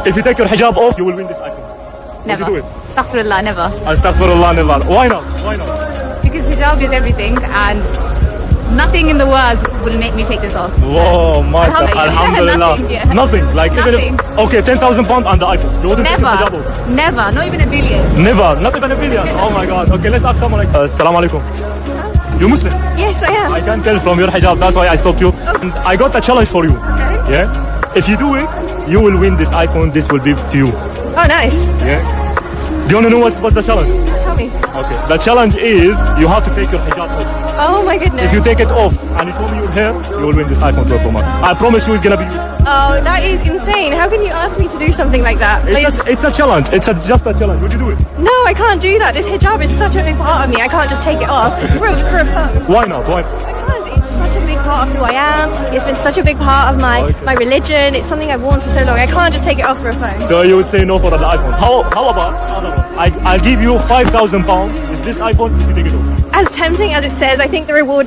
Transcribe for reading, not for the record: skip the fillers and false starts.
If you take your hijab off, you will win this iPhone. Never. Would you do it? Astaghfirullah, never. Astaghfirullah, never. Why not? Why not? Because hijab is everything and nothing in the world will make me take this off. Whoa, Master. Alhamdulillah. Alhamdulillah. Nothing, yeah. Nothing. Like even Nothing. if, okay, 10,000 pounds on the iPhone. You wouldn't take your hijab Never. off. Never. Not even a billion. Never. Not even a billion. Oh my God. Okay, let's ask someone like. Assalamu alaikum. You Muslim? Yes, I am. I can tell from your hijab. That's why I stopped you. And I got a challenge for you. Okay. Yeah. If you do it, you will win this iPhone. This will be to you. Oh, nice. Yeah. Do you want to know what's the challenge? Tell me. Okay. The challenge is you have to take your hijab off. Oh my goodness. If you take it off and you show me your hair, you will win this iPhone 12 Pro Max. I promise you, it's gonna be you. Oh, that is insane. How can you ask me to do something like that? It's a challenge. Just a challenge. Would you do it? No, I can't do that. This hijab is such a big part of me. I can't just take it off for a phone. Why not? Why? Because it's such a big part of who I am. It's been such a big part of my religion. It's something I've worn for so long. I can't just take it off for a phone. So you would say no for the iPhone. How about other one? I'll give you 5,000 pounds. Is this iPhone if you take it off? As tempting as it says, I think the reward